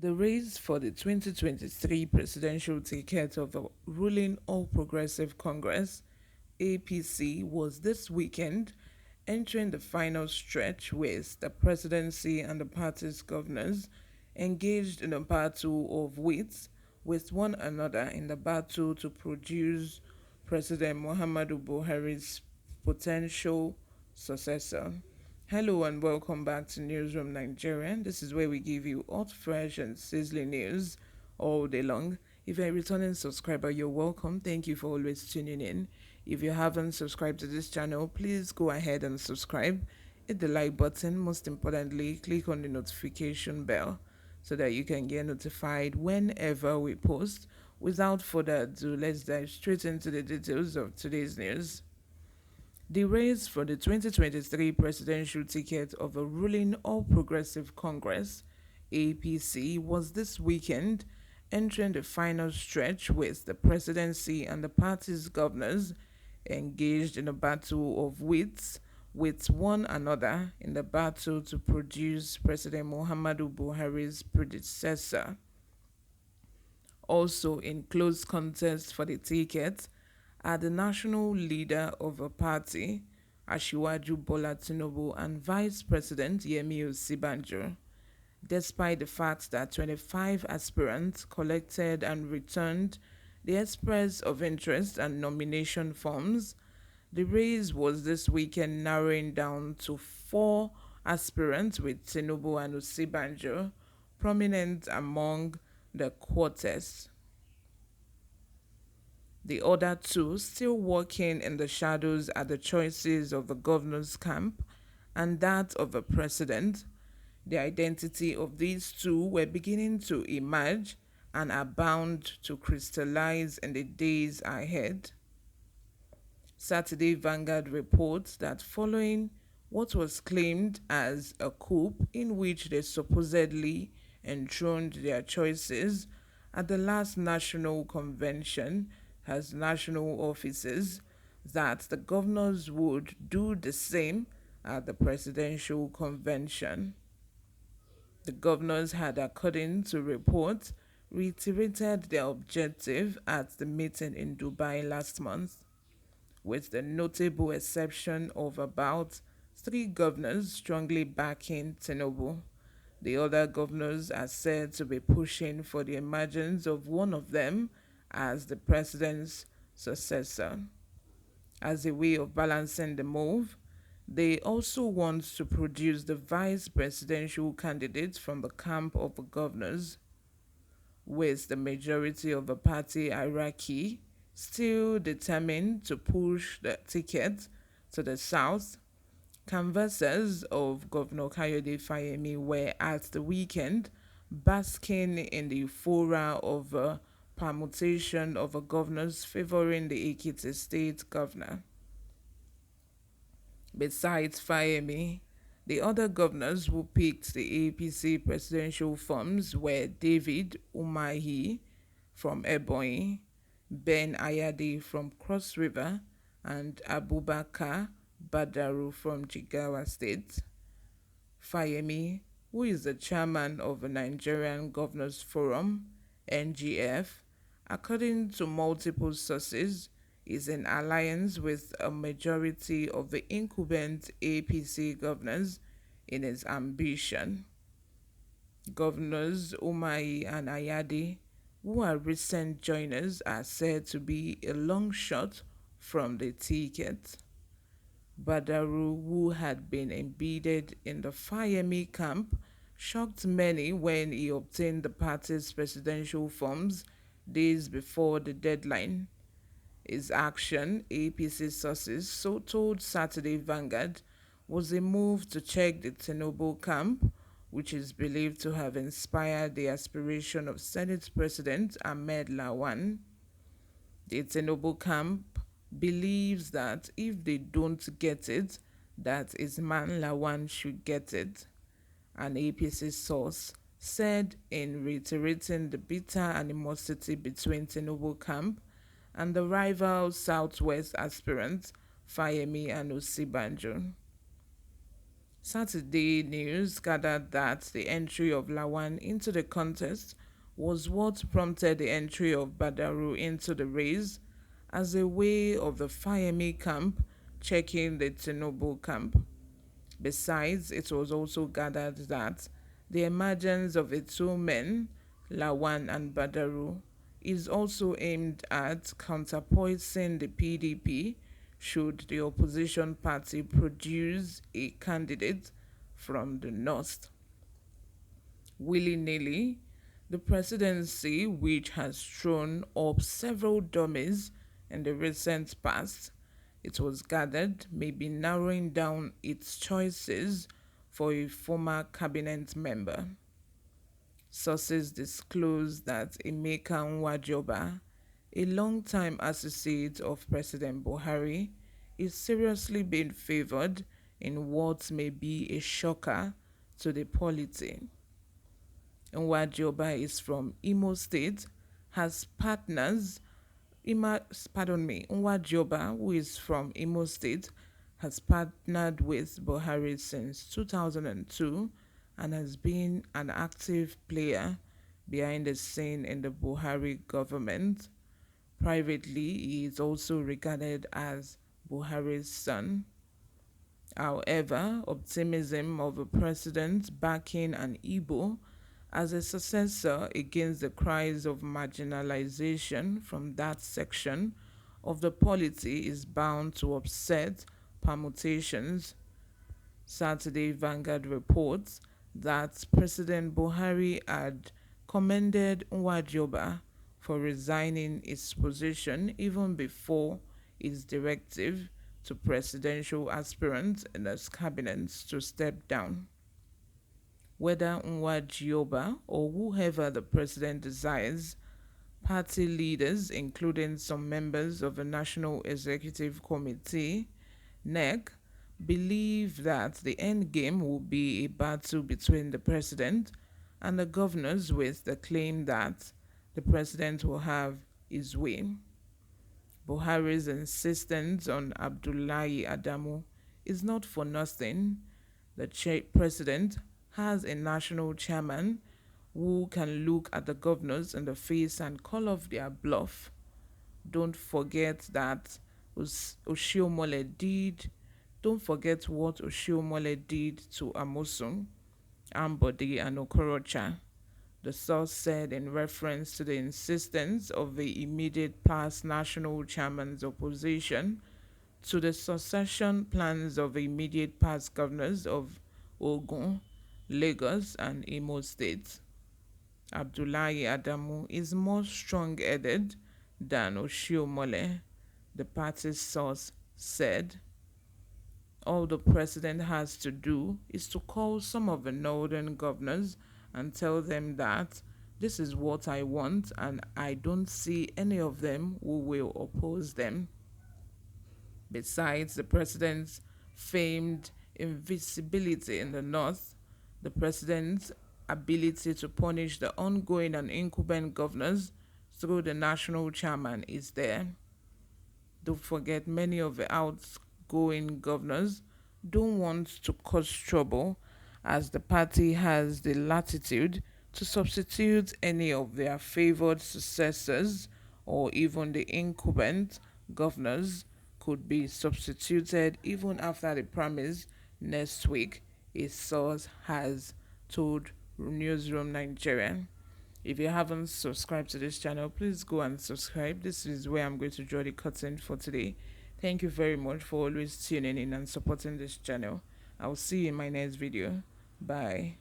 The race for the 2023 presidential ticket of the ruling All Progressive Congress (APC) was this weekend, entering the final stretch with the presidency and the party's governors engaged in a battle of wits with one another in the battle to produce President Muhammadu Buhari's potential successor. Hello and welcome back to Newsroom Nigerian. This is where we give you hot, fresh, and sizzling news all day long. If you're a returning subscriber, you're welcome. Thank you for always tuning in. If you haven't subscribed to this channel, please go ahead and subscribe. Hit the like button. Most importantly, click on the notification bell so that you can get notified whenever we post. Without further ado, let's dive straight into the details of today's news. The race for the 2023 presidential ticket of the ruling All Progressive Congress (APC) was this weekend, entering the final stretch with the presidency and the party's governors engaged in a battle of wits with one another in the battle to produce President Muhammadu Buhari's predecessor. Also in close contest for the ticket are the national leader of a party, Asiwaju Bola Tinubu, and Vice President Yemi Osibanjo. Despite the fact that 25 aspirants collected and returned the express of interest and nomination forms, the race was this weekend narrowing down to four aspirants, with Tinubu and Osibanjo prominent among the quartet. The other two still working in the shadows are the choices of the governor's camp and that of the president. The identity of these two were beginning to emerge and are bound to crystallize in the days ahead. Saturday Vanguard reports that following what was claimed as a coup in which they supposedly enthroned their choices at the last national convention as national officers, that the governors would do the same at the presidential convention. The governors had, according to reports, reiterated their objective at the meeting in Dubai last month, with the notable exception of about three governors strongly backing Tinubu. The other governors are said to be pushing for the emergence of one of them as the president's successor. As a way of balancing the move, they also want to produce the vice presidential candidate from the camp of the governors, with the majority of the party hierarchy still determined to push the ticket to the south. Canvassers of Governor Kayode Fayemi were at the weekend basking in the euphoria of a permutation of the governors favoring the Ekiti state governor. Besides Fayemi, the other governors who picked the APC presidential forms were David Umahi from Ebonyi, Ben Ayade from Cross River, and Abubakar Badaru from Jigawa State. Fayemi, who is the chairman of the Nigerian Governors Forum (NGF), according to multiple sources, is in alliance with a majority of the incumbent APC governors in its ambition. Governors Umahi and Ayade, who are recent joiners, are said to be a long shot from the ticket. Badaru, who had been embedded in the Fayemi camp, shocked many when he obtained the party's presidential forms days before the deadline. His action, APC sources so told Saturday Vanguard, was a move to check the Tinubu camp, which is believed to have inspired the aspiration of Senate President Ahmed Lawan. The Tinubu camp believes that if they don't get it, that his man Lawan should get it. An APC source said, in reiterating the bitter animosity between Tinubu camp and the rival Southwest aspirants Fayemi and Osibanjo. Saturday news gathered that the entry of Lawan into the contest was what prompted the entry of Badaru into the race as a way of the Fayemi camp checking the Tinubu camp. Besides, it was also gathered that the emergence of the two men, Lawan and Badaru, is also aimed at counterpoising the PDP should the opposition party produce a candidate from the north. Willy-nilly, the presidency, which has thrown up several dummies in the recent past, it was gathered, may be narrowing down its choices for a former cabinet member. Sources disclose that Emeka Nwajoba, a longtime associate of President Buhari, is seriously being favored in what may be a shocker to the polity. Nwajoba is from Imo State, has partners. Nwajoba, who is from Imo State, has partnered with Buhari since 2002 and has been an active player behind the scene in the Buhari government. Privately, he is also regarded as Buhari's son. However, optimism of a president backing an Igbo as a successor against the cries of marginalization from that section of the polity is bound to upset permutations. Saturday Vanguard reports that President Buhari had commended Nwajoba for resigning his position even before his directive to presidential aspirants in his cabinet to step down. Whether Nwajoba or whoever the president desires, party leaders, including some members of the National Executive Committee, NEC, believe that the end game will be a battle between the president and the governors, with the claim that the president will have his way. Buhari's insistence on Abdullahi Adamu is not for nothing. The president has a national chairman who can look at the governors in the face and call off their bluff. Don't forget that Oshiomhole did. Don't forget what Oshiomhole did to Amosun, Ambode, and Okorocha. The source said in reference to the insistence of the immediate past national chairman's opposition to the succession plans of the immediate past governors of Ogun, Lagos, and Imo states. Abdullahi Adamu is more strong-headed than Oshiomhole, the party's source said. All the president has to do is to call some of the northern governors and tell them that this is what I want and I don't see any of them who will oppose them. Besides the president's famed invisibility in the north, the president's ability to punish the ongoing and incumbent governors through the national chairman is there. Don't forget, many of the outgoing governors don't want to cause trouble, as the party has the latitude to substitute any of their favored successors, or even the incumbent governors could be substituted even after the primaries next week, a source has told Newsroom Nigeria. If you haven't subscribed to this channel, please go and subscribe. This is where I'm going to draw the curtain for today. Thank you very much for always tuning in and supporting this channel. I'll see you in my next video. Bye.